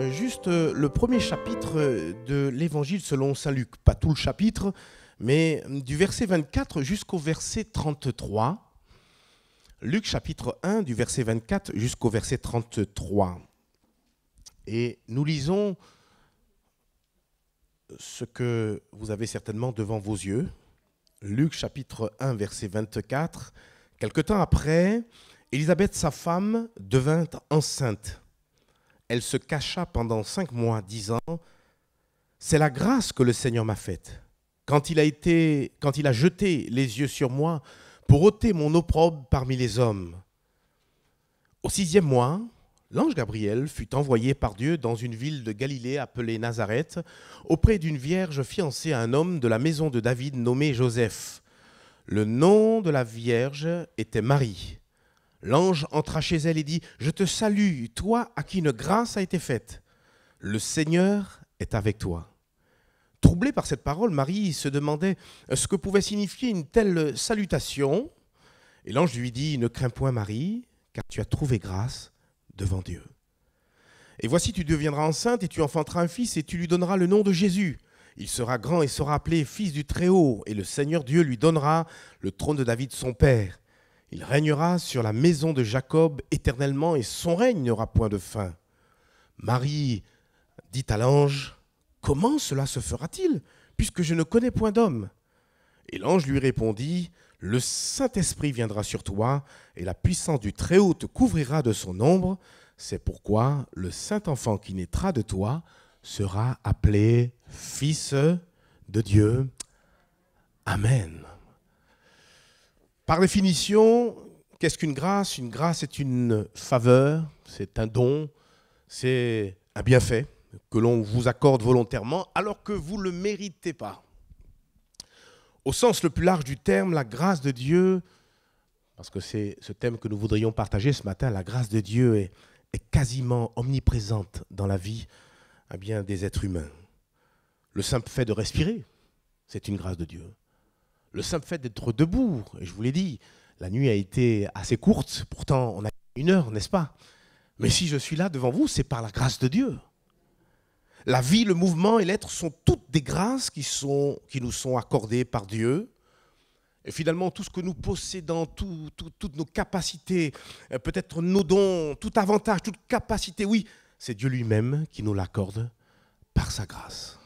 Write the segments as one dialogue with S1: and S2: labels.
S1: juste le premier chapitre de l'Évangile selon saint Luc. Pas tout le chapitre, mais du verset 24 jusqu'au verset 33. Luc chapitre 1, du verset 24 jusqu'au verset 33. Et nous lisons ce que vous avez certainement devant vos yeux. Luc chapitre 1, verset 24. Quelque temps après, Élisabeth, sa femme, devint enceinte. Elle se cacha pendant 5 mois, disant « C'est la grâce que le Seigneur m'a faite. Quand il a jeté les yeux sur moi pour ôter mon opprobre parmi les hommes. » Au 6e mois, l'ange Gabriel fut envoyé par Dieu dans une ville de Galilée appelée Nazareth, auprès d'une vierge fiancée à un homme de la maison de David nommé Joseph. Le nom de la vierge était Marie. L'ange entra chez elle et dit « Je te salue, toi à qui une grâce a été faite. Le Seigneur est avec toi. » Troublée par cette parole, Marie se demandait ce que pouvait signifier une telle salutation. Et l'ange lui dit « Ne crains point Marie, car tu as trouvé grâce devant Dieu. Et voici, tu deviendras enceinte et tu enfanteras un fils et tu lui donneras le nom de Jésus. Il sera grand et sera appelé fils du Très-Haut et le Seigneur Dieu lui donnera le trône de David son père. Il régnera sur la maison de Jacob éternellement et son règne n'aura point de fin. » Marie dit à l'ange « Comment cela se fera-t-il, puisque je ne connais point d'homme ?» Et l'ange lui répondit « Le Saint-Esprit viendra sur toi et la puissance du Très-Haut te couvrira de son ombre. C'est pourquoi le Saint-Enfant qui naîtra de toi sera appelé Fils de Dieu. Amen. » Par définition, qu'est-ce qu'une grâce ? Une grâce est une faveur, c'est un don, c'est un bienfait que l'on vous accorde volontairement alors que vous ne le méritez pas. Au sens le plus large du terme, la grâce de Dieu, parce que c'est ce thème que nous voudrions partager ce matin, la grâce de Dieu est quasiment omniprésente dans la vie des êtres humains. Le simple fait de respirer, c'est une grâce de Dieu. Le simple fait d'être debout, et je vous l'ai dit, la nuit a été assez courte, pourtant on a 1 heure, n'est-ce pas? Mais si je suis là devant vous, c'est par la grâce de Dieu. La vie, le mouvement et l'être sont toutes des grâces qui nous sont accordées par Dieu. Et finalement, tout ce que nous possédons, toutes nos capacités, peut-être nos dons, tout avantage, toute capacité, oui, c'est Dieu lui-même qui nous l'accorde par sa grâce.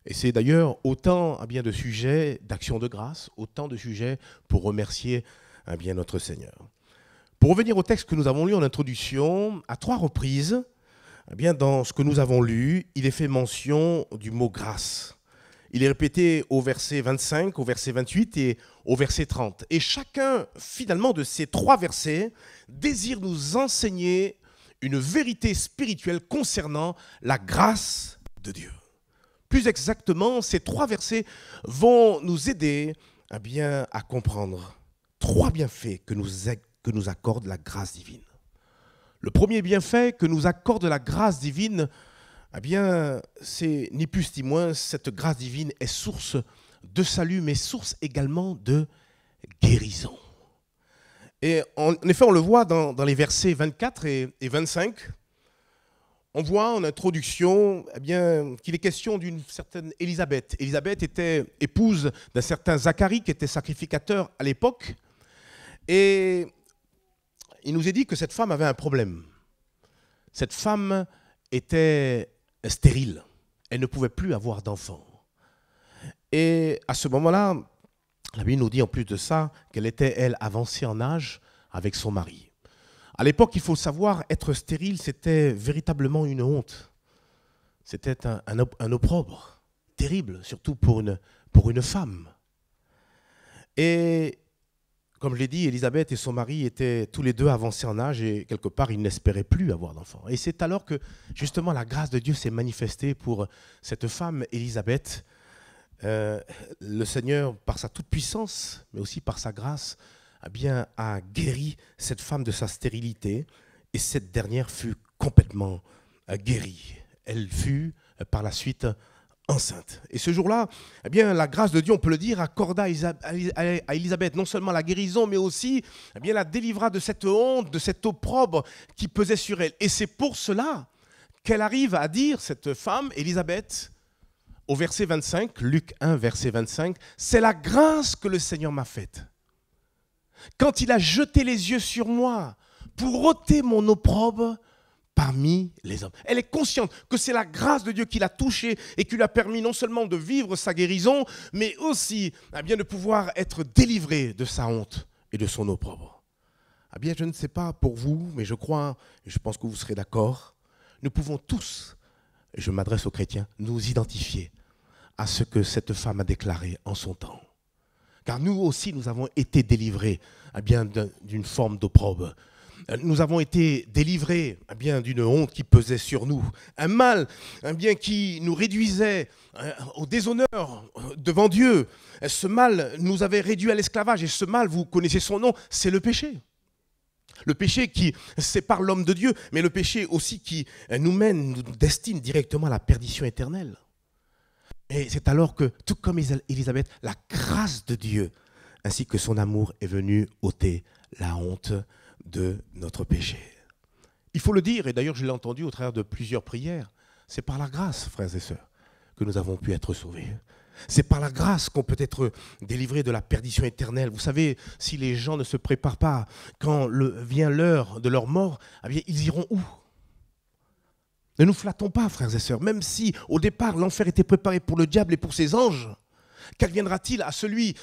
S1: Et c'est d'ailleurs autant de sujets d'action de grâce, autant de sujets pour remercier notre Seigneur. Pour revenir au texte que nous avons lu en introduction, à 3 reprises, dans ce que nous avons lu, il est fait mention du mot grâce. Il est répété au verset 25, au verset 28 et au verset 30. Et chacun, finalement, de ces 3 versets désire nous enseigner une vérité spirituelle concernant la grâce de Dieu. Plus exactement, ces 3 versets vont nous aider à comprendre 3 bienfaits que nous accorde la grâce divine. Le premier bienfait que nous accorde la grâce divine, c'est ni plus ni moins, cette grâce divine est source de salut, mais source également de guérison. Et en effet, on le voit dans les versets 24 et 25. On voit en introduction qu'il est question d'une certaine Élisabeth. Élisabeth était épouse d'un certain Zacharie qui était sacrificateur à l'époque. Et il nous est dit que cette femme avait un problème. Cette femme était stérile. Elle ne pouvait plus avoir d'enfants. Et à ce moment-là, la Bible nous dit en plus de ça qu'elle était, elle, avancée en âge avec son mari. À l'époque, il faut savoir, être stérile, c'était véritablement une honte. C'était un opprobre terrible, surtout pour une femme. Et comme je l'ai dit, Élisabeth et son mari étaient tous les 2 avancés en âge et quelque part, ils n'espéraient plus avoir d'enfants. Et c'est alors que justement la grâce de Dieu s'est manifestée pour cette femme, Élisabeth. Le Seigneur, par sa toute-puissance, mais aussi par sa grâce, a guéri cette femme de sa stérilité et cette dernière fut complètement guérie. Elle fut par la suite enceinte. Et ce jour-là, la grâce de Dieu, on peut le dire, accorda à Élisabeth non seulement la guérison, mais aussi la délivra de cette honte, de cet opprobre qui pesait sur elle. Et c'est pour cela qu'elle arrive à dire, cette femme, Élisabeth, au verset 25, Luc 1, verset 25, « C'est la grâce que le Seigneur m'a faite. Quand il a jeté les yeux sur moi pour ôter mon opprobre parmi les hommes. » Elle est consciente que c'est la grâce de Dieu qui l'a touchée et qui lui a permis non seulement de vivre sa guérison, mais aussi de pouvoir être délivrée de sa honte et de son opprobre. Je ne sais pas pour vous, mais je crois, et je pense que vous serez d'accord, nous pouvons tous, et je m'adresse aux chrétiens, nous identifier à ce que cette femme a déclaré en son temps. Car nous aussi, nous avons été délivrés d'une forme d'opprobre. Nous avons été délivrés d'une honte qui pesait sur nous. Un mal qui nous réduisait au déshonneur devant Dieu. Ce mal nous avait réduits à l'esclavage. Et ce mal, vous connaissez son nom, c'est le péché. Le péché qui sépare l'homme de Dieu, mais le péché aussi qui nous destine directement à la perdition éternelle. Et c'est alors que, tout comme Élisabeth, la grâce de Dieu ainsi que son amour est venu ôter la honte de notre péché. Il faut le dire, et d'ailleurs je l'ai entendu au travers de plusieurs prières, c'est par la grâce, frères et sœurs, que nous avons pu être sauvés. C'est par la grâce qu'on peut être délivré de la perdition éternelle. Vous savez, si les gens ne se préparent pas, quand vient l'heure de leur mort, ils iront où ? Ne nous flattons pas, frères et sœurs, même si au départ l'enfer était préparé pour le diable et pour ses anges, qu'adviendra-t-il à celui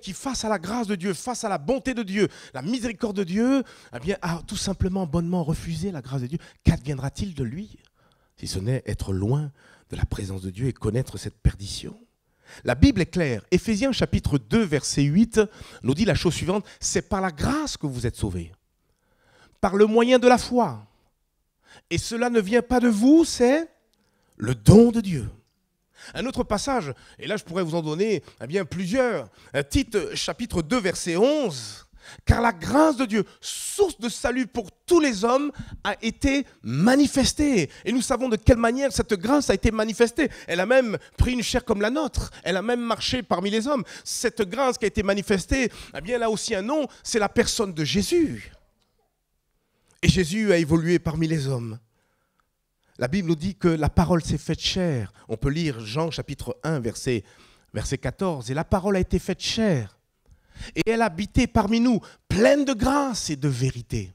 S1: qui, face à la grâce de Dieu, face à la bonté de Dieu, la miséricorde de Dieu, a tout simplement bonnement refusé la grâce de Dieu? Qu'adviendra-t-il de lui, si ce n'est être loin de la présence de Dieu et connaître cette perdition? La Bible est claire. Éphésiens chapitre 2, verset 8 nous dit la chose suivante: c'est par la grâce que vous êtes sauvés, par le moyen de la foi. Et cela ne vient pas de vous, c'est le don de Dieu. Un autre passage, et là je pourrais vous en donner plusieurs. Tite chapitre 2, verset 11. Car la grâce de Dieu, source de salut pour tous les hommes, a été manifestée. Et nous savons de quelle manière cette grâce a été manifestée. Elle a même pris une chair comme la nôtre. Elle a même marché parmi les hommes. Cette grâce qui a été manifestée, elle a aussi un nom, c'est la personne de Jésus. Et Jésus a évolué parmi les hommes. La Bible nous dit que la parole s'est faite chair. On peut lire Jean chapitre 1, verset 14. Et la parole a été faite chair. Et elle habitait parmi nous, pleine de grâce et de vérité.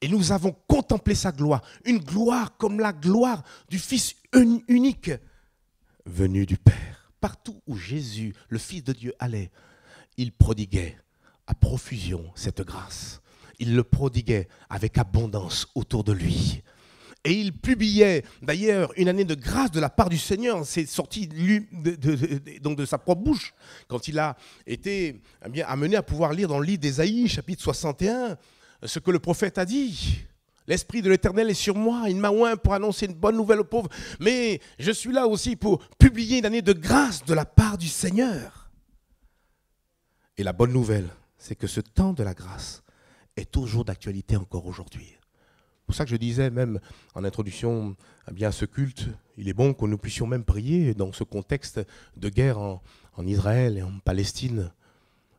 S1: Et nous avons contemplé sa gloire, une gloire comme la gloire du Fils unique, venu du Père. Partout où Jésus, le Fils de Dieu, allait, il prodiguait à profusion cette grâce. Il le prodiguait avec abondance autour de lui. Et il publiait d'ailleurs une année de grâce de la part du Seigneur. C'est sorti donc de sa propre bouche quand il a été amené à pouvoir lire dans le livre d'Ésaïe, chapitre 61, ce que le prophète a dit. L'Esprit de l'Éternel est sur moi, il m'a oint pour annoncer une bonne nouvelle aux pauvres. Mais je suis là aussi pour publier une année de grâce de la part du Seigneur. Et la bonne nouvelle, c'est que ce temps de la grâce est toujours d'actualité encore aujourd'hui. C'est pour ça que je disais même en introduction à ce culte, il est bon que nous puissions même prier dans ce contexte de guerre en Israël et en Palestine.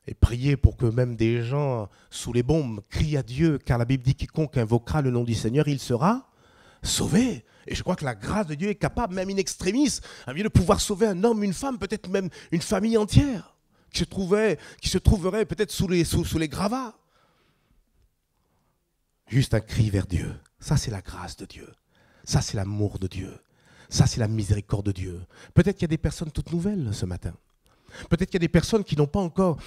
S1: Et prier pour que même des gens sous les bombes crient à Dieu, car la Bible dit quiconque invoquera le nom du Seigneur, il sera sauvé. Et je crois que la grâce de Dieu est capable, même in extremis, de pouvoir sauver un homme, une femme, peut-être même une famille entière qui se trouverait peut-être sous les gravats. Juste un cri vers Dieu. Ça, c'est la grâce de Dieu. Ça, c'est l'amour de Dieu. Ça, c'est la miséricorde de Dieu. Peut-être qu'il y a des personnes toutes nouvelles ce matin. Peut-être qu'il y a des personnes qui n'ont pas encore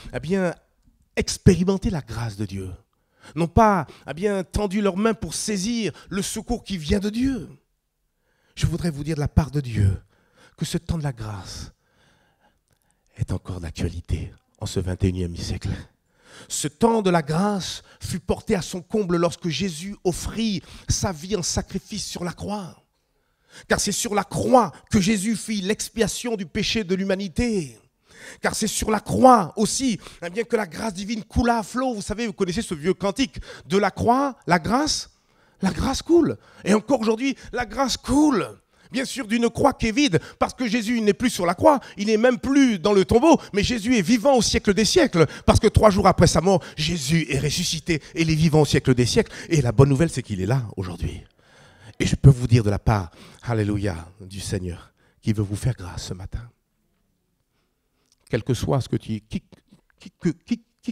S1: expérimenté la grâce de Dieu. N'ont pas tendu leurs mains pour saisir le secours qui vient de Dieu. Je voudrais vous dire de la part de Dieu que ce temps de la grâce est encore d'actualité en ce 21e siècle. Ce temps de la grâce fut porté à son comble lorsque Jésus offrit sa vie en sacrifice sur la croix. Car c'est sur la croix que Jésus fit l'expiation du péché de l'humanité. Car c'est sur la croix aussi que la grâce divine coula à flot. Vous savez, vous connaissez ce vieux cantique de la croix, la grâce coule. Et encore aujourd'hui, la grâce coule. Bien sûr, d'une croix qui est vide, parce que Jésus n'est plus sur la croix, il n'est même plus dans le tombeau, mais Jésus est vivant au siècle des siècles, parce que 3 jours après sa mort, Jésus est ressuscité, et il est vivant au siècle des siècles, et la bonne nouvelle, c'est qu'il est là aujourd'hui. Et je peux vous dire de la part, alléluia, du Seigneur, qui veut vous faire grâce ce matin. Quel que soit ce que tu, qui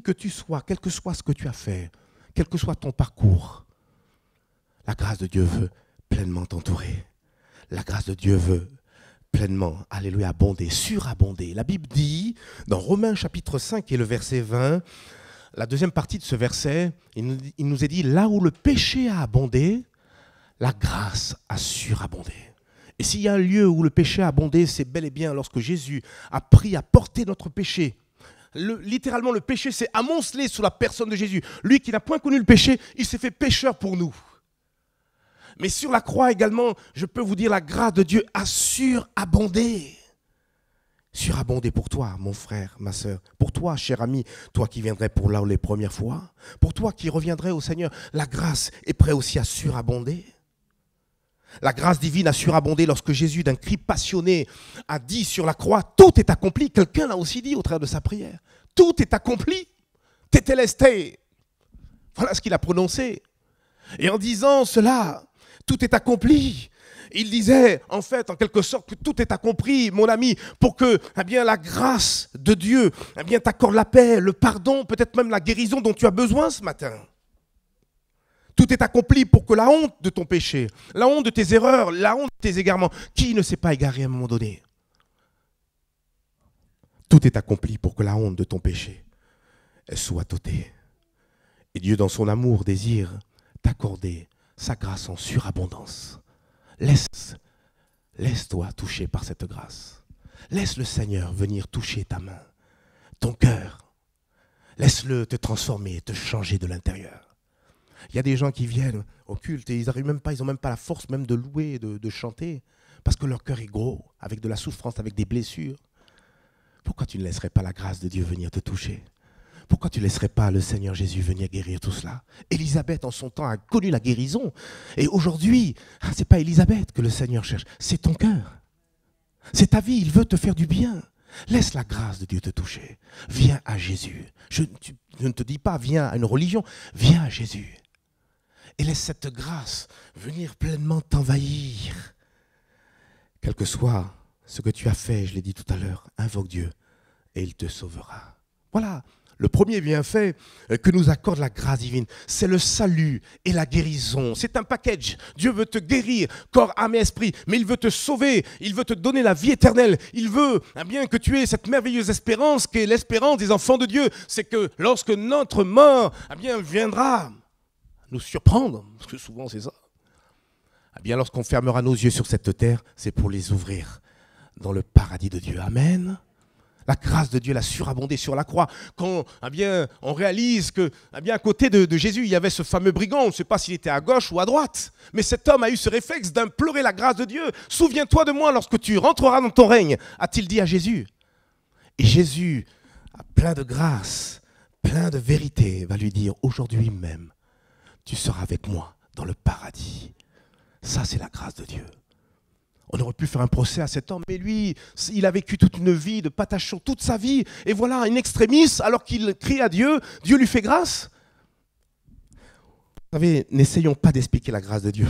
S1: que tu sois, quel que soit ce que tu as fait, quel que soit ton parcours, la grâce de Dieu veut pleinement t'entourer. La grâce de Dieu veut pleinement, alléluia, abonder, surabonder. La Bible dit, dans Romains chapitre 5 et le verset 20, la deuxième partie de ce verset, il nous est dit, là où le péché a abondé, la grâce a surabondé. Et s'il y a un lieu où le péché a abondé, c'est bel et bien lorsque Jésus a pris à porter notre péché. Littéralement, le péché s'est amoncelé sous la personne de Jésus. Lui qui n'a point connu le péché, il s'est fait pécheur pour nous. Mais sur la croix également, je peux vous dire, la grâce de Dieu a surabondé. Surabondé pour toi, mon frère, ma sœur. Pour toi, cher ami, toi qui viendrais pour là les premières fois. Pour toi qui reviendrais au Seigneur, la grâce est prête aussi à surabonder. La grâce divine a surabondé lorsque Jésus, d'un cri passionné, a dit sur la croix, tout est accompli. Quelqu'un l'a aussi dit au travers de sa prière. Tout est accompli. Tétélesté. Voilà ce qu'il a prononcé. Et en disant cela, tout est accompli. Il disait, en fait, en quelque sorte, que tout est accompli, mon ami, pour que la grâce de Dieu t'accorde la paix, le pardon, peut-être même la guérison dont tu as besoin ce matin. Tout est accompli pour que la honte de ton péché, la honte de tes erreurs, la honte de tes égarements, qui ne s'est pas égaré à un moment donné? Tout est accompli pour que la honte de ton péché soit ôtée. Et Dieu, dans son amour, désire t'accorder sa grâce en surabondance. Laisse-toi toucher par cette grâce. Laisse le Seigneur venir toucher ta main, ton cœur. Laisse-le te transformer, te changer de l'intérieur. Il y a des gens qui viennent au culte et ils n'ont même pas la force même de louer, de chanter, parce que leur cœur est gros, avec de la souffrance, avec des blessures. Pourquoi tu ne laisserais pas la grâce de Dieu venir te toucher? Pourquoi tu ne laisserais pas le Seigneur Jésus venir guérir tout cela? Élisabeth, en son temps, a connu la guérison. Et aujourd'hui, ce n'est pas Élisabeth que le Seigneur cherche, c'est ton cœur. C'est ta vie, il veut te faire du bien. Laisse la grâce de Dieu te toucher. Viens à Jésus. Je ne te dis pas viens à une religion, viens à Jésus. Et laisse cette grâce venir pleinement t'envahir. Quel que soit ce que tu as fait, je l'ai dit tout à l'heure, invoque Dieu et il te sauvera. Voilà. Le premier bienfait que nous accorde la grâce divine, c'est le salut et la guérison. C'est un package. Dieu veut te guérir, corps, âme et esprit, mais il veut te sauver, il veut te donner la vie éternelle. Il veut que tu aies cette merveilleuse espérance qui est l'espérance des enfants de Dieu. C'est que lorsque notre mort viendra nous surprendre, parce que souvent c'est ça, lorsqu'on fermera nos yeux sur cette terre, c'est pour les ouvrir dans le paradis de Dieu. Amen. La grâce de Dieu l'a surabondé sur la croix. Quand on réalise que à côté de Jésus, il y avait ce fameux brigand. On ne sait pas s'il était à gauche ou à droite. Mais cet homme a eu ce réflexe d'implorer la grâce de Dieu. Souviens-toi de moi lorsque tu rentreras dans ton règne, a-t-il dit à Jésus. Et Jésus, plein de grâce, plein de vérité, va lui dire, aujourd'hui même, tu seras avec moi dans le paradis. Ça, c'est la grâce de Dieu. On aurait pu faire un procès à cet homme, mais lui, il a vécu toute une vie de patachon, toute sa vie. Et voilà, in extremis, alors qu'il crie à Dieu, Dieu lui fait grâce. Vous savez, n'essayons pas d'expliquer la grâce de Dieu.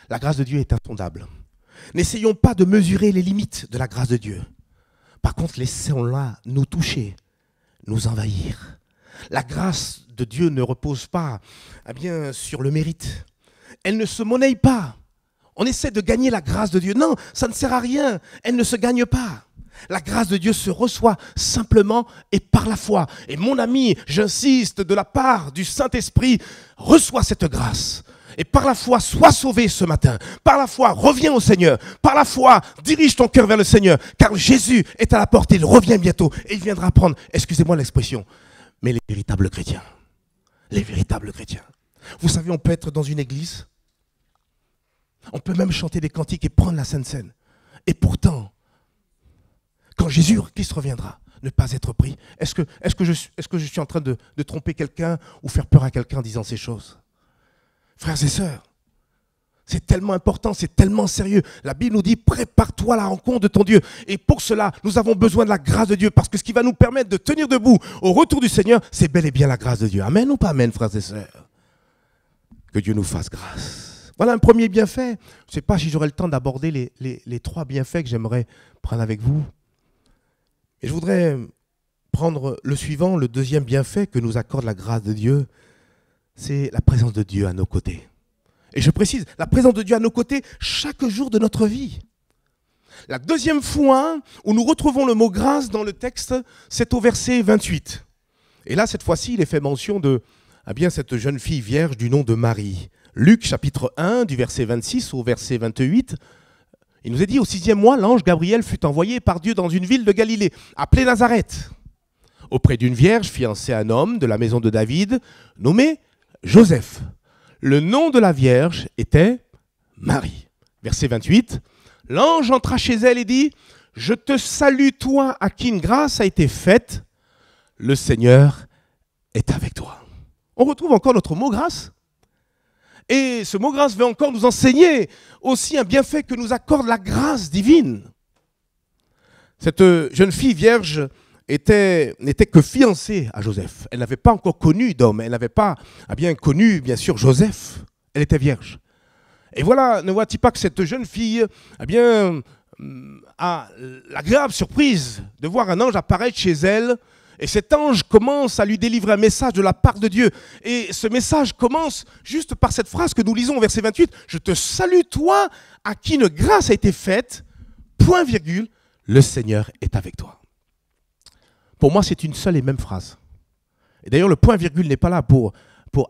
S1: La grâce de Dieu est insondable. N'essayons pas de mesurer les limites de la grâce de Dieu. Par contre, laissons-la nous toucher, nous envahir. La grâce de Dieu ne repose pas sur le mérite. Elle ne se monnaie pas. On essaie de gagner la grâce de Dieu. Non, ça ne sert à rien. Elle ne se gagne pas. La grâce de Dieu se reçoit simplement et par la foi. Et mon ami, j'insiste, de la part du Saint-Esprit, reçois cette grâce. Et par la foi, sois sauvé ce matin. Par la foi, reviens au Seigneur. Par la foi, dirige ton cœur vers le Seigneur. Car Jésus est à la porte, il revient bientôt. Et il viendra prendre, excusez-moi l'expression, mais les véritables chrétiens. Les véritables chrétiens. Vous savez, on peut être dans une église. On peut même chanter des cantiques et prendre la Sainte Seine. Et pourtant, quand Jésus-Christ reviendra, ne pas être pris. Est-ce que je suis en train de tromper quelqu'un ou faire peur à quelqu'un en disant ces choses? Frères et sœurs, c'est tellement important, c'est tellement sérieux. La Bible nous dit, prépare-toi à la rencontre de ton Dieu. Et pour cela, nous avons besoin de la grâce de Dieu. Parce que ce qui va nous permettre de tenir debout au retour du Seigneur, c'est bel et bien la grâce de Dieu. Amen ou pas amen, frères et sœurs? Que Dieu nous fasse grâce. Voilà un premier bienfait. Je ne sais pas si j'aurai le temps d'aborder les 3 bienfaits que j'aimerais prendre avec vous. Et je voudrais prendre le suivant, le deuxième bienfait que nous accorde la grâce de Dieu, c'est la présence de Dieu à nos côtés. Et je précise, la présence de Dieu à nos côtés chaque jour de notre vie. La deuxième fois où nous retrouvons le mot grâce dans le texte, c'est au verset 28. Et là, cette fois-ci, il est fait mention de cette jeune fille vierge du nom de Marie. Luc chapitre 1, du verset 26 au verset 28, il nous est dit, au 6e mois, l'ange Gabriel fut envoyé par Dieu dans une ville de Galilée, appelée Nazareth, auprès d'une vierge fiancée à un homme de la maison de David, nommé Joseph. Le nom de la vierge était Marie. Verset 28, l'ange entra chez elle et dit, « Je te salue, toi à qui une grâce a été faite, le Seigneur est avec toi. » On retrouve encore notre mot grâce. Et ce mot grâce veut encore nous enseigner aussi un bienfait que nous accorde la grâce divine. Cette jeune fille vierge n'était que fiancée à Joseph. Elle n'avait pas encore connu d'homme. Elle n'avait pas connu, bien sûr, Joseph. Elle était vierge. Et voilà, ne vois-tu pas que cette jeune fille a l'agréable surprise de voir un ange apparaître chez elle. Et cet ange commence à lui délivrer un message de la part de Dieu. Et ce message commence juste par cette phrase que nous lisons au verset 28. « Je te salue, toi, à qui une grâce a été faite, point virgule, le Seigneur est avec toi. » Pour moi, c'est une seule et même phrase. Et d'ailleurs, le point virgule n'est pas là pour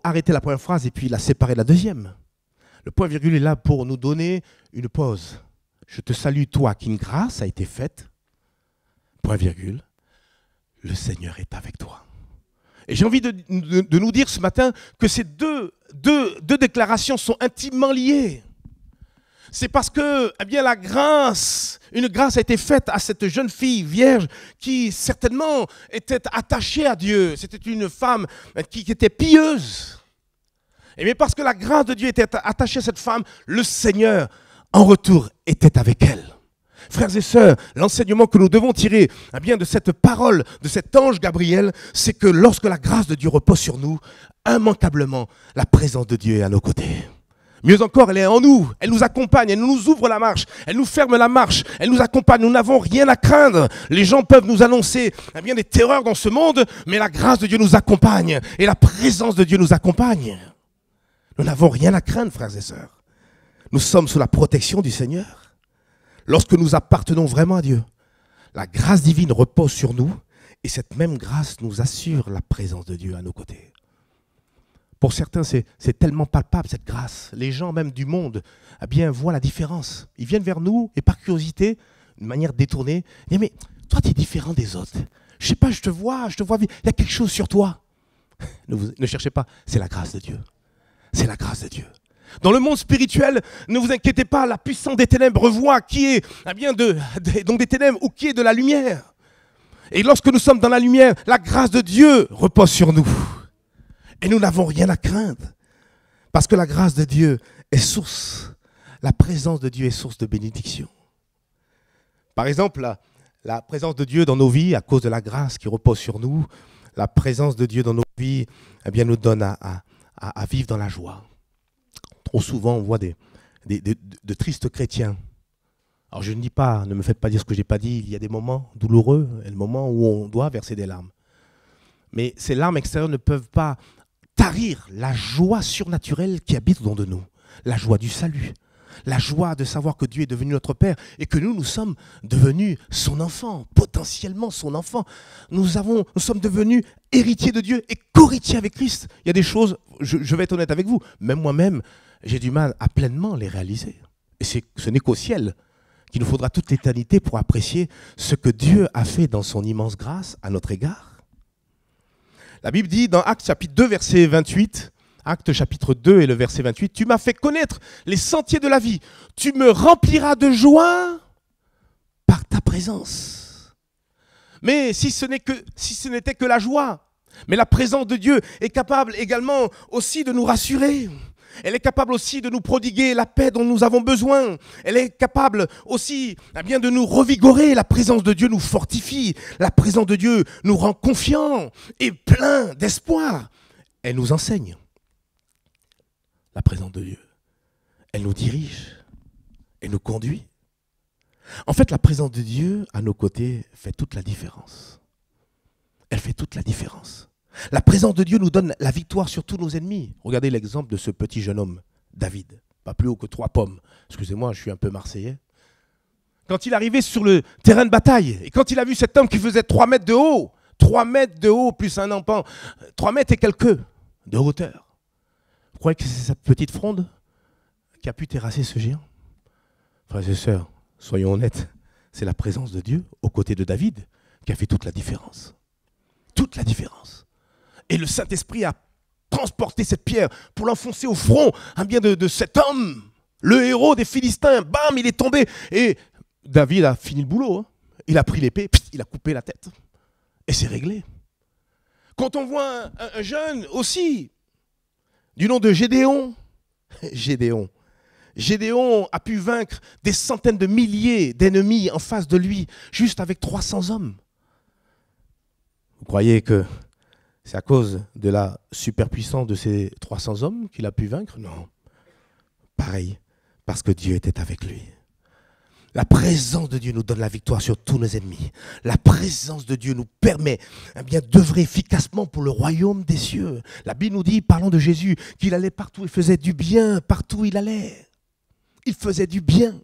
S1: arrêter la première phrase et puis la séparer de la deuxième. Le point virgule est là pour nous donner une pause. « Je te salue, toi, à qui une grâce a été faite, point virgule, le Seigneur est avec toi. » Et j'ai envie de nous dire ce matin que ces deux déclarations sont intimement liées. C'est parce que la grâce, une grâce a été faite à cette jeune fille vierge qui certainement était attachée à Dieu. C'était une femme qui était pieuse. Et mais parce que la grâce de Dieu était attachée à cette femme, le Seigneur, en retour, était avec elle. Frères et sœurs, l'enseignement que nous devons tirer de cette parole, de cet ange Gabriel, c'est que lorsque la grâce de Dieu repose sur nous, immanquablement, la présence de Dieu est à nos côtés. Mieux encore, elle est en nous, elle nous accompagne, elle nous ouvre la marche, elle nous ferme la marche, elle nous accompagne, nous n'avons rien à craindre. Les gens peuvent nous annoncer des terreurs dans ce monde, mais la grâce de Dieu nous accompagne et la présence de Dieu nous accompagne. Nous n'avons rien à craindre, frères et sœurs. Nous sommes sous la protection du Seigneur. Lorsque nous appartenons vraiment à Dieu, la grâce divine repose sur nous et cette même grâce nous assure la présence de Dieu à nos côtés. Pour certains, c'est tellement palpable cette grâce. Les gens même du monde voient la différence. Ils viennent vers nous et par curiosité, de manière détournée, ils disent « Mais toi, tu es différent des autres. Je ne sais pas, je te vois, il y a quelque chose sur toi. » Ne cherchez pas, c'est la grâce de Dieu. C'est la grâce de Dieu. Dans le monde spirituel, ne vous inquiétez pas, la puissance des ténèbres voit qui est donc des ténèbres ou qui est de la lumière. Et lorsque nous sommes dans la lumière, la grâce de Dieu repose sur nous. Et nous n'avons rien à craindre. Parce que la grâce de Dieu est source, la présence de Dieu est source de bénédiction. Par exemple, la présence de Dieu dans nos vies, à cause de la grâce qui repose sur nous, la présence de Dieu dans nos vies nous donne à vivre dans la joie. Trop souvent, on voit de tristes chrétiens. Alors je ne dis pas, ne me faites pas dire ce que je n'ai pas dit, il y a des moments douloureux, et le moment où on doit verser des larmes. Mais ces larmes extérieures ne peuvent pas tarir la joie surnaturelle qui habite au dedans de nous, la joie du salut, la joie de savoir que Dieu est devenu notre Père et que nous sommes devenus son enfant, potentiellement son enfant. Nous sommes devenus héritiers de Dieu et co-héritiers avec Christ. Il y a des choses, je vais être honnête avec vous, même moi-même, j'ai du mal à pleinement les réaliser. Et ce n'est qu'au ciel qu'il nous faudra toute l'éternité pour apprécier ce que Dieu a fait dans son immense grâce à notre égard. La Bible dit dans Actes chapitre 2, verset 28, Actes chapitre 2 et le verset 28, « Tu m'as fait connaître les sentiers de la vie. Tu me rempliras de joie par ta présence. » Mais si ce n'était que la joie, mais la présence de Dieu est capable également aussi de nous rassurer. Elle est capable aussi de nous prodiguer la paix dont nous avons besoin. Elle est capable aussi de nous revigorer. La présence de Dieu nous fortifie. La présence de Dieu nous rend confiants et pleins d'espoir. Elle nous enseigne. La présence de Dieu. Elle nous dirige. Elle nous conduit. En fait, la présence de Dieu à nos côtés fait toute la différence. Elle fait toute la différence. La présence de Dieu nous donne la victoire sur tous nos ennemis. Regardez l'exemple de ce petit jeune homme, David. Pas plus haut que 3 pommes. Excusez-moi, je suis un peu marseillais. Quand il arrivait sur le terrain de bataille, et quand il a vu cet homme qui faisait 3 mètres de haut, 3 mètres de haut plus un empan, 3 mètres et quelques de hauteur. Vous croyez que c'est cette petite fronde qui a pu terrasser ce géant? Frères et sœurs, soyons honnêtes, c'est la présence de Dieu aux côtés de David qui a fait toute la différence. Toute la différence. Et le Saint-Esprit a transporté cette pierre pour l'enfoncer au front de cet homme, le héros des Philistins. Bam, il est tombé. Et David a fini le boulot. Hein. Il a pris l'épée, il a coupé la tête. Et c'est réglé. Quand on voit un jeune aussi, du nom de Gédéon, Gédéon a pu vaincre des centaines de milliers d'ennemis en face de lui, juste avec 300 hommes. Vous croyez que c'est à cause de la superpuissance de ces 300 hommes qu'il a pu vaincre? Non. Pareil, parce que Dieu était avec lui. La présence de Dieu nous donne la victoire sur tous nos ennemis. La présence de Dieu nous permet d'œuvrer efficacement pour le royaume des cieux. La Bible nous dit, parlant de Jésus, qu'il allait partout et faisait du bien partout où il allait. Il faisait du bien.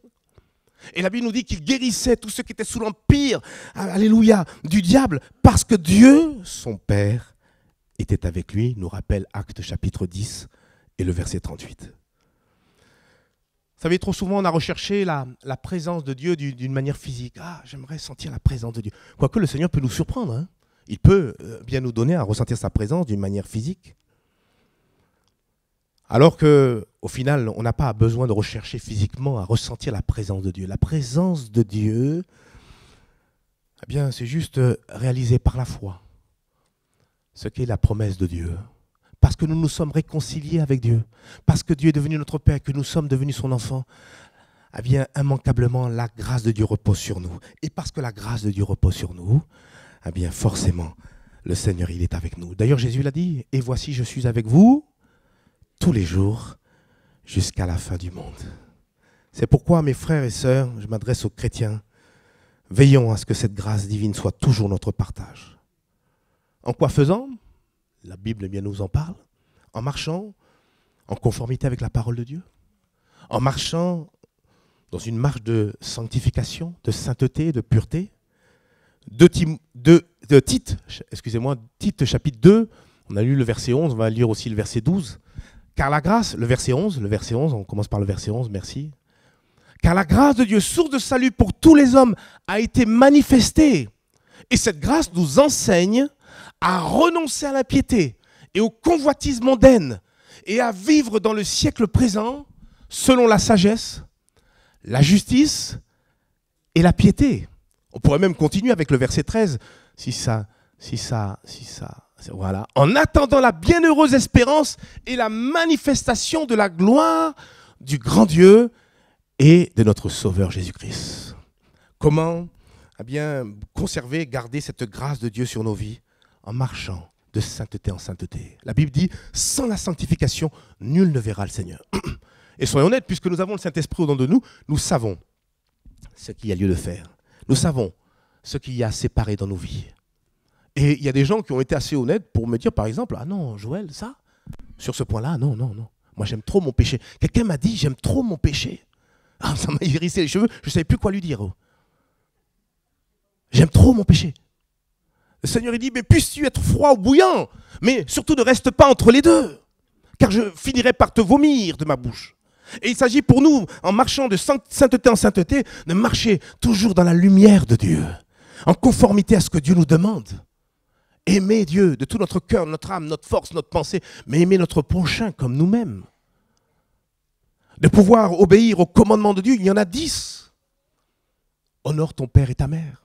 S1: Et la Bible nous dit qu'il guérissait tous ceux qui étaient sous l'empire, alléluia, du diable, parce que Dieu, son Père, était avec lui, nous rappelle Actes chapitre 10 et le verset 38. Vous savez, trop souvent, on a recherché la présence de Dieu d'une manière physique. Ah, j'aimerais sentir la présence de Dieu. Quoique le Seigneur peut nous surprendre. Hein. Il peut bien nous donner à ressentir sa présence d'une manière physique. Alors qu'au final, on n'a pas besoin de rechercher physiquement à ressentir la présence de Dieu. La présence de Dieu, eh bien, c'est juste réalisé par la foi. Ce qu'est la promesse de Dieu. Parce que nous nous sommes réconciliés avec Dieu, parce que Dieu est devenu notre Père, que nous sommes devenus son enfant, eh bien, immanquablement, la grâce de Dieu repose sur nous. Et parce que la grâce de Dieu repose sur nous, eh bien, forcément, le Seigneur, il est avec nous. D'ailleurs, Jésus l'a dit, « Et voici, je suis avec vous tous les jours jusqu'à la fin du monde. » C'est pourquoi, mes frères et sœurs, je m'adresse aux chrétiens, veillons à ce que cette grâce divine soit toujours notre partage. En quoi faisant ? La Bible bien nous en parle. En marchant en conformité avec la parole de Dieu. En marchant dans une marche de sanctification, de sainteté, de pureté. Tite chapitre 2, on a lu le verset 11, on va lire aussi le verset 12. Car la grâce, le verset 11, on commence par le verset 11, merci. Car la grâce de Dieu, source de salut pour tous les hommes, a été manifestée. Et cette grâce nous enseigne à renoncer à l'impiété et aux convoitises mondaines et à vivre dans le siècle présent selon la sagesse, la justice et la piété. On pourrait même continuer avec le verset 13, voilà. En attendant la bienheureuse espérance et la manifestation de la gloire du grand Dieu et de notre Sauveur Jésus-Christ. Comment conserver, garder cette grâce de Dieu sur nos vies? En marchant de sainteté en sainteté. La Bible dit, sans la sanctification, nul ne verra le Seigneur. Et soyons honnêtes, puisque nous avons le Saint-Esprit au-dedans de nous, nous savons ce qu'il y a lieu de faire. Nous savons ce qu'il y a séparé dans nos vies. Et il y a des gens qui ont été assez honnêtes pour me dire, par exemple, ah non, Joël, ça, sur ce point-là, non. Moi, j'aime trop mon péché. Quelqu'un m'a dit, j'aime trop mon péché. Ah, ça m'a hérissé les cheveux, je ne savais plus quoi lui dire. J'aime trop mon péché. Le Seigneur il dit, mais puisses-tu être froid ou bouillant, mais surtout ne reste pas entre les deux, car je finirai par te vomir de ma bouche. Et il s'agit pour nous, en marchant de sainteté en sainteté, de marcher toujours dans la lumière de Dieu, en conformité à ce que Dieu nous demande. Aimer Dieu de tout notre cœur, notre âme, notre force, notre pensée, mais aimer notre prochain comme nous-mêmes. De pouvoir obéir aux commandements de Dieu, il y en a 10. Honore ton père et ta mère.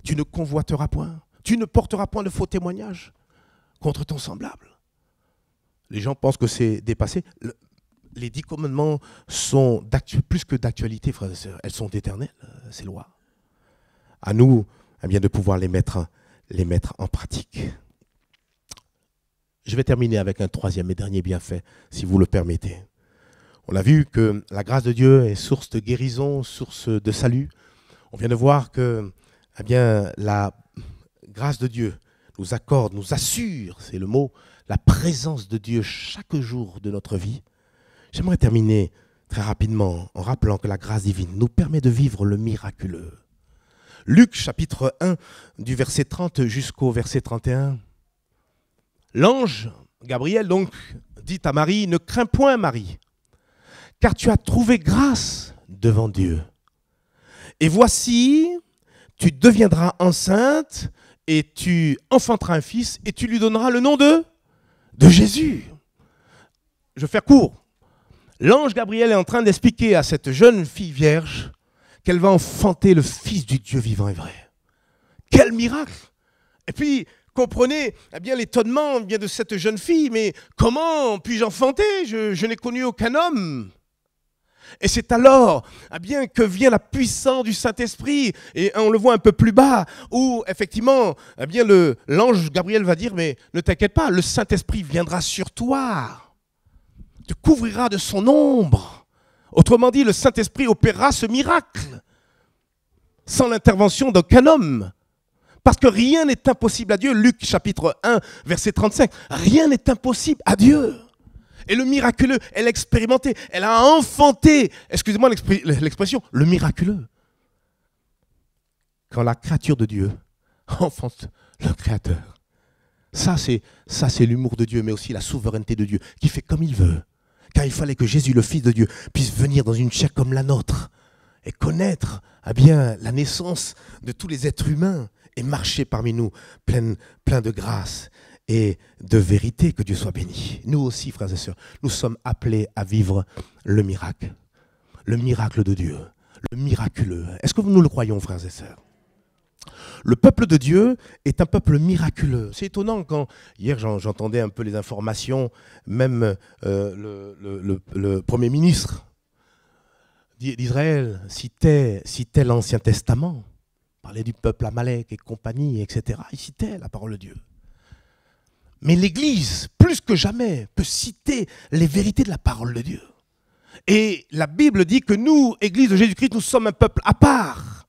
S1: Tu ne convoiteras point. Tu ne porteras point de faux témoignages contre ton semblable. Les gens pensent que c'est dépassé. Les 10 commandements sont plus que d'actualité, frères et sœurs. Elles sont éternelles, ces lois. À nous de pouvoir les mettre en pratique. Je vais terminer avec un 3e et dernier bienfait, si vous le permettez. On a vu que la grâce de Dieu est source de guérison, source de salut. On vient de voir que eh bien, la grâce de Dieu nous accorde, nous assure, c'est le mot, la présence de Dieu chaque jour de notre vie. J'aimerais terminer très rapidement en rappelant que la grâce divine nous permet de vivre le miraculeux. Luc chapitre 1 du verset 30 jusqu'au verset 31. L'ange Gabriel donc dit à Marie, « Ne crains point Marie, car tu as trouvé grâce devant Dieu. Et voici, tu deviendras enceinte et tu enfanteras un fils et tu lui donneras le nom de Jésus. » Je vais faire court. L'ange Gabriel est en train d'expliquer à cette jeune fille vierge qu'elle va enfanter le Fils du Dieu vivant et vrai. Quel miracle! Et puis, comprenez eh bien, l'étonnement bien de cette jeune fille. Mais comment puis-je enfanter? Je n'ai connu aucun homme. Et c'est alors eh bien, que vient la puissance du Saint-Esprit. Et on le voit un peu plus bas, où effectivement, eh bien, l'ange Gabriel va dire, mais ne t'inquiète pas, le Saint-Esprit viendra sur toi, te couvrira de son ombre. Autrement dit, le Saint-Esprit opérera ce miracle sans l'intervention d'aucun homme. Parce que rien n'est impossible à Dieu. Luc chapitre 1, verset 35. Rien n'est impossible à Dieu. Et le miraculeux, elle a expérimenté, elle a enfanté, excusez-moi l'expression, le miraculeux. Quand la créature de Dieu enfante le Créateur. Ça, c'est l'humour de Dieu, mais aussi la souveraineté de Dieu, qui fait comme il veut. Car il fallait que Jésus, le Fils de Dieu, puisse venir dans une chair comme la nôtre et connaître eh bien, la naissance de tous les êtres humains et marcher parmi nous plein de grâce et de vérité. Que Dieu soit béni. Nous aussi, frères et sœurs, nous sommes appelés à vivre le miracle de Dieu, le miraculeux. Est-ce que nous le croyons, frères et sœurs? Le peuple de Dieu est un peuple miraculeux. C'est étonnant quand, hier j'entendais un peu les informations, même le Premier ministre d'Israël citait l'Ancien Testament, parlait du peuple Amalek et compagnie, etc. Il citait la parole de Dieu. Mais l'Église, plus que jamais, peut citer les vérités de la parole de Dieu. Et la Bible dit que nous, Église de Jésus-Christ, nous sommes un peuple à part.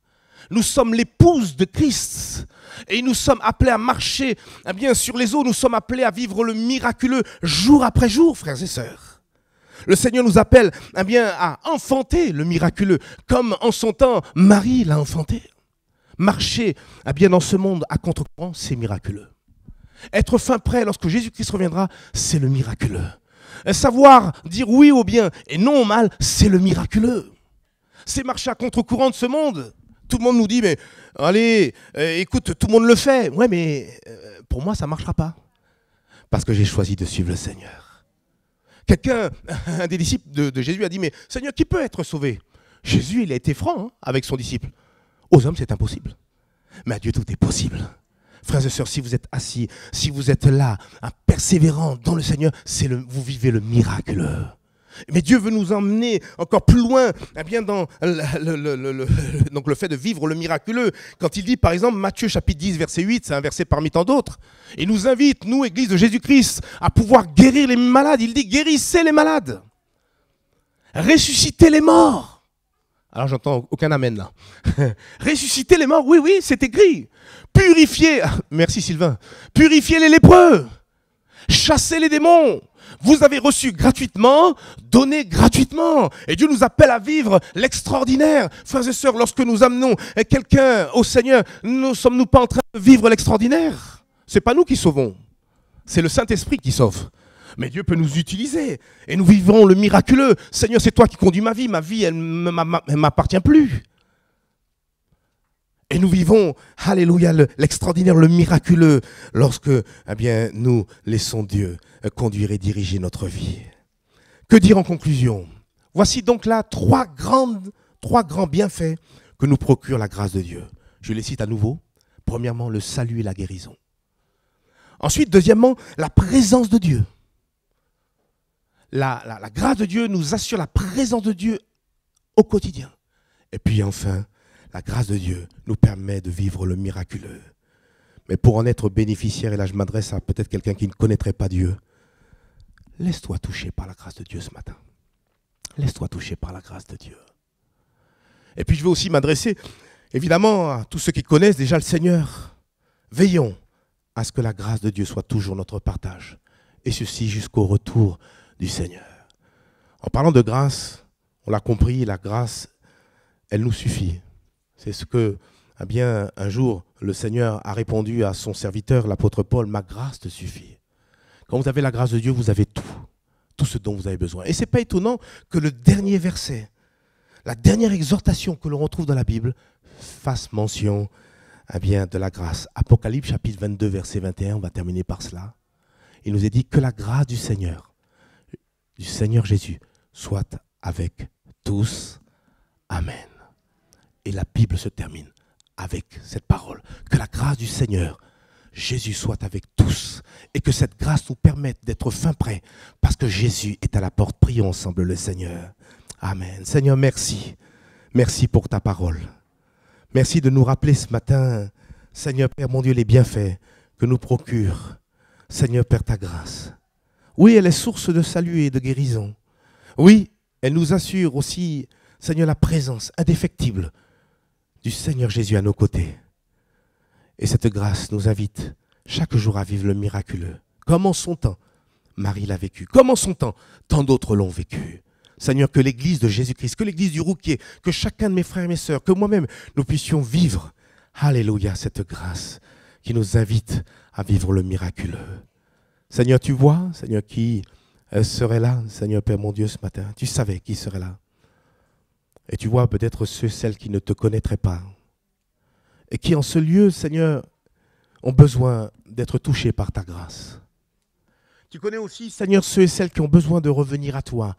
S1: Nous sommes l'épouse de Christ et nous sommes appelés à marcher eh bien, sur les eaux. Nous sommes appelés à vivre le miraculeux jour après jour, frères et sœurs. Le Seigneur nous appelle eh bien, à enfanter le miraculeux, comme en son temps, Marie l'a enfanté. Marcher eh bien, dans ce monde à contre-courant, c'est miraculeux. Être fin prêt lorsque Jésus-Christ reviendra, c'est le miraculeux. Savoir dire oui au bien et non au mal, c'est le miraculeux. C'est marcher à contre-courant de ce monde. Tout le monde nous dit, mais allez, écoute, tout le monde le fait. Ouais, mais pour moi, ça ne marchera pas. Parce que j'ai choisi de suivre le Seigneur. Un des disciples de Jésus a dit, mais Seigneur, qui peut être sauvé? Jésus, il a été franc avec son disciple. Aux hommes, c'est impossible. Mais à Dieu, tout est possible. Frères et sœurs, si vous êtes assis, si vous êtes là, persévérant dans le Seigneur, vous vivez le miraculeux. Mais Dieu veut nous emmener encore plus loin eh bien dans donc le fait de vivre le miraculeux. Quand il dit par exemple Matthieu chapitre 10 verset 8, c'est un verset parmi tant d'autres, il nous invite, nous Église de Jésus-Christ, à pouvoir guérir les malades. Il dit guérissez les malades, ressuscitez les morts. Alors j'entends aucun amen là. Ressusciter les morts, oui, c'est écrit. Purifier, merci Sylvain, purifier les lépreux, chasser les démons. Vous avez reçu gratuitement, donné gratuitement. Et Dieu nous appelle à vivre l'extraordinaire. Frères et sœurs, lorsque nous amenons quelqu'un au Seigneur, ne sommes-nous pas en train de vivre l'extraordinaire? Ce n'est pas nous qui sauvons, c'est le Saint-Esprit qui sauve. Mais Dieu peut nous utiliser et nous vivrons le miraculeux. Seigneur, c'est toi qui conduis ma vie, elle ne m'appartient plus. Et nous vivons, alléluia, l'extraordinaire, le miraculeux, lorsque eh bien, nous laissons Dieu conduire et diriger notre vie. Que dire en conclusion? Voici donc là trois grands bienfaits que nous procure la grâce de Dieu. Je les cite à nouveau. Premièrement, le salut et la guérison. Ensuite, deuxièmement, la présence de Dieu. La grâce de Dieu nous assure la présence de Dieu au quotidien. Et puis enfin, la grâce de Dieu nous permet de vivre le miraculeux. Mais pour en être bénéficiaire, et là je m'adresse à peut-être quelqu'un qui ne connaîtrait pas Dieu, laisse-toi toucher par la grâce de Dieu ce matin. Laisse-toi toucher par la grâce de Dieu. Et puis je veux aussi m'adresser, évidemment, à tous ceux qui connaissent déjà le Seigneur. Veillons à ce que la grâce de Dieu soit toujours notre partage. Et ceci jusqu'au retour du Seigneur. En parlant de grâce, on l'a compris, la grâce, elle nous suffit. C'est ce que, eh bien, un jour, le Seigneur a répondu à son serviteur, l'apôtre Paul, ma grâce te suffit. Quand vous avez la grâce de Dieu, vous avez tout ce dont vous avez besoin. Et ce n'est pas étonnant que le dernier verset, la dernière exhortation que l'on retrouve dans la Bible, fasse mention eh bien, de la grâce. Apocalypse chapitre 22, verset 21, on va terminer par cela. Il nous est dit que la grâce du Seigneur Jésus, soit avec tous. Amen. Et la Bible se termine avec cette parole. Que la grâce du Seigneur Jésus soit avec tous. Et que cette grâce nous permette d'être fin prêts. Parce que Jésus est à la porte. Prions ensemble le Seigneur. Amen. Seigneur, merci. Merci pour ta parole. Merci de nous rappeler ce matin, Seigneur Père, mon Dieu, les bienfaits que nous procure, Seigneur Père, ta grâce. Oui, elle est source de salut et de guérison. Oui, elle nous assure aussi, Seigneur, la présence indéfectible du Seigneur Jésus à nos côtés. Et cette grâce nous invite chaque jour à vivre le miraculeux. Comme en son temps, Marie l'a vécu. Comme en son temps, tant d'autres l'ont vécu. Seigneur, que l'église de Jésus-Christ, que l'église du Rouquier, que chacun de mes frères et mes sœurs, que moi-même, nous puissions vivre, alléluia, cette grâce qui nous invite à vivre le miraculeux. Seigneur, tu vois, Seigneur, qui serait là, Seigneur Père mon Dieu, ce matin. Tu savais qui serait là. Et tu vois peut-être celles qui ne te connaîtraient pas. Et qui en ce lieu, Seigneur, ont besoin d'être touchés par ta grâce. Tu connais aussi, Seigneur, ceux et celles qui ont besoin de revenir à toi.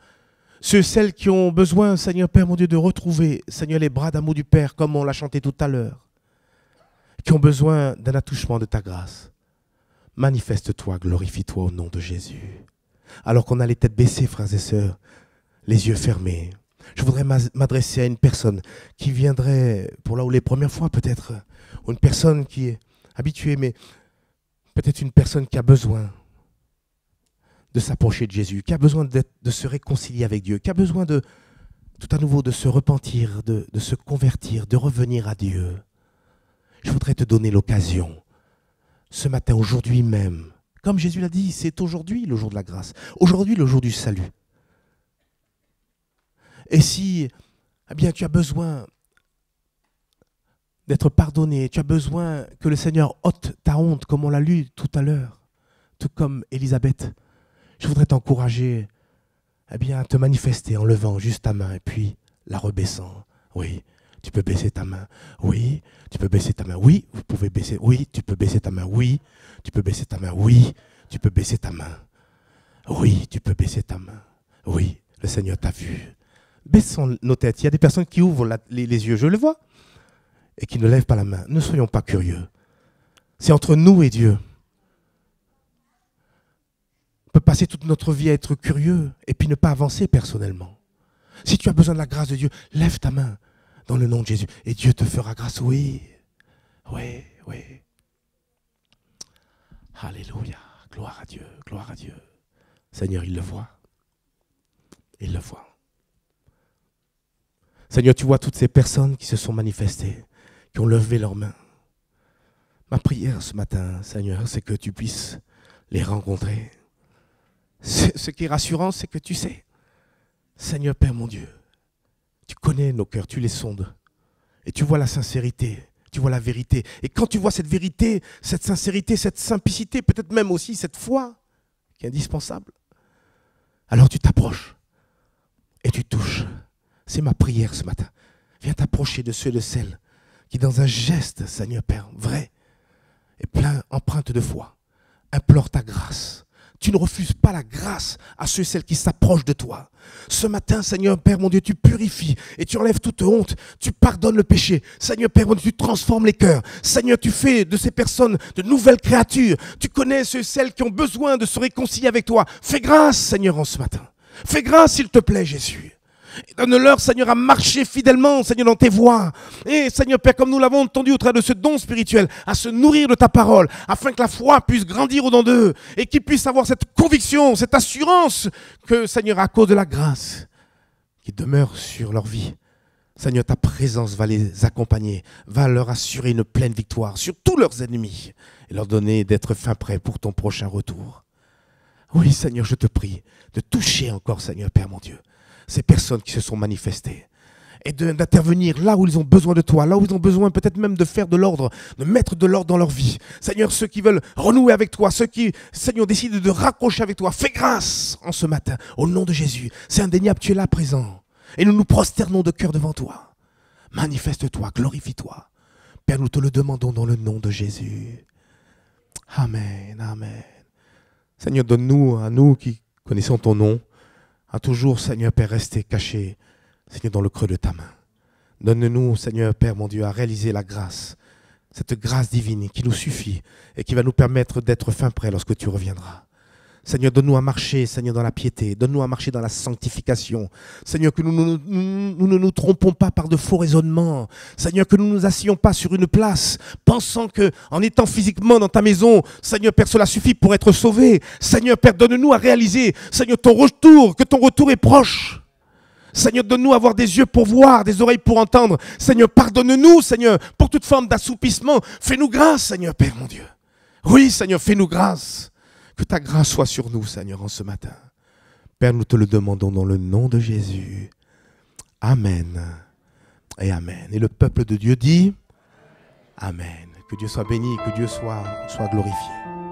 S1: Ceux et celles qui ont besoin, Seigneur Père mon Dieu, de retrouver, Seigneur, les bras d'amour du Père, comme on l'a chanté tout à l'heure. Qui ont besoin d'un attouchement de ta grâce. Manifeste-toi, glorifie-toi au nom de Jésus. Alors qu'on a les têtes baissées, frères et sœurs, les yeux fermés, je voudrais m'adresser à une personne qui viendrait, pour là où les premières fois peut-être, ou une personne qui est habituée, mais peut-être une personne qui a besoin de s'approcher de Jésus, qui a besoin de se réconcilier avec Dieu, qui a besoin de, tout à nouveau, de se repentir, de se convertir, de revenir à Dieu. Je voudrais te donner l'occasion, ce matin, aujourd'hui même, comme Jésus l'a dit, c'est aujourd'hui le jour de la grâce, aujourd'hui le jour du salut. Et si eh bien, tu as besoin d'être pardonné, tu as besoin que le Seigneur ôte ta honte, comme on l'a lu tout à l'heure, tout comme Élisabeth, je voudrais t'encourager eh bien, à te manifester en levant juste ta main et puis la rebaissant. Oui, tu peux baisser ta main. Oui, tu peux baisser ta main. Oui, vous pouvez baisser. Oui, tu peux baisser ta main. Oui, tu peux baisser ta main. Oui, tu peux baisser ta main. Oui, tu peux baisser ta main. Oui, le Seigneur t'a vu. Baissons nos têtes. Il y a des personnes qui ouvrent les yeux, je le vois, et qui ne lèvent pas la main. Ne soyons pas curieux. C'est entre nous et Dieu. On peut passer toute notre vie à être curieux et puis ne pas avancer personnellement. Si tu as besoin de la grâce de Dieu, lève ta main dans le nom de Jésus et Dieu te fera grâce. Oui, oui, oui. Alléluia. Gloire à Dieu, gloire à Dieu. Seigneur, il le voit. Il le voit. Seigneur, tu vois toutes ces personnes qui se sont manifestées, qui ont levé leurs mains. Ma prière ce matin, Seigneur, c'est que tu puisses les rencontrer. Ce qui est rassurant, c'est que tu sais, Seigneur Père mon Dieu, tu connais nos cœurs, tu les sondes. Et tu vois la sincérité, tu vois la vérité. Et quand tu vois cette vérité, cette sincérité, cette simplicité, peut-être même aussi cette foi qui est indispensable, alors tu t'approches et tu touches. C'est ma prière ce matin. Viens t'approcher de ceux et de celles qui, dans un geste, Seigneur Père, vrai et plein, empreinte de foi, implorent ta grâce. Tu ne refuses pas la grâce à ceux et celles qui s'approchent de toi. Ce matin, Seigneur Père, mon Dieu, tu purifies et tu enlèves toute honte. Tu pardonnes le péché. Seigneur Père, mon Dieu, tu transformes les cœurs. Seigneur, tu fais de ces personnes de nouvelles créatures. Tu connais ceux et celles qui ont besoin de se réconcilier avec toi. Fais grâce, Seigneur, en ce matin. Fais grâce, s'il te plaît, Jésus. Et donne-leur, Seigneur, à marcher fidèlement, Seigneur, dans tes voies. Et, Seigneur Père, comme nous l'avons entendu au travers de ce don spirituel, à se nourrir de ta parole, afin que la foi puisse grandir au-dedans d'eux et qu'ils puissent avoir cette conviction, cette assurance que, Seigneur, à cause de la grâce, qui demeure sur leur vie. Seigneur, ta présence va les accompagner, va leur assurer une pleine victoire sur tous leurs ennemis et leur donner d'être fin prêts pour ton prochain retour. Oui, Seigneur, je te prie de toucher encore, Seigneur, Père mon Dieu, ces personnes qui se sont manifestées et d'intervenir là où ils ont besoin de toi, là où ils ont besoin peut-être même de faire de l'ordre, de mettre de l'ordre dans leur vie. Seigneur, ceux qui veulent renouer avec toi, ceux qui, Seigneur, décident de raccrocher avec toi, fais grâce en ce matin, au nom de Jésus. C'est indéniable, tu es là présent. Et nous nous prosternons de cœur devant toi. Manifeste-toi, glorifie-toi. Père, nous te le demandons dans le nom de Jésus. Amen, amen. Seigneur, donne-nous, à nous qui connaissons ton nom, à toujours, Seigneur, Père, rester cachés, Seigneur, dans le creux de ta main. Donne-nous, Seigneur, Père, mon Dieu, à réaliser la grâce, cette grâce divine qui nous suffit et qui va nous permettre d'être fin prêts lorsque tu reviendras. Seigneur, donne-nous à marcher, Seigneur, dans la piété. Donne-nous à marcher dans la sanctification. Seigneur, que nous ne nous trompons pas par de faux raisonnements. Seigneur, que nous ne nous assions pas sur une place, pensant qu'en étant physiquement dans ta maison, Seigneur, Père, cela suffit pour être sauvé. Seigneur, Père, donne-nous à réaliser, Seigneur, ton retour, que ton retour est proche. Seigneur, donne-nous à avoir des yeux pour voir, des oreilles pour entendre. Seigneur, pardonne-nous, Seigneur, pour toute forme d'assoupissement. Fais-nous grâce, Seigneur, Père, mon Dieu. Oui, Seigneur, fais-nous grâce. Que ta grâce soit sur nous, Seigneur, en ce matin. Père, nous te le demandons dans le nom de Jésus. Amen et amen. Et le peuple de Dieu dit Amen. Que Dieu soit béni, que Dieu soit glorifié.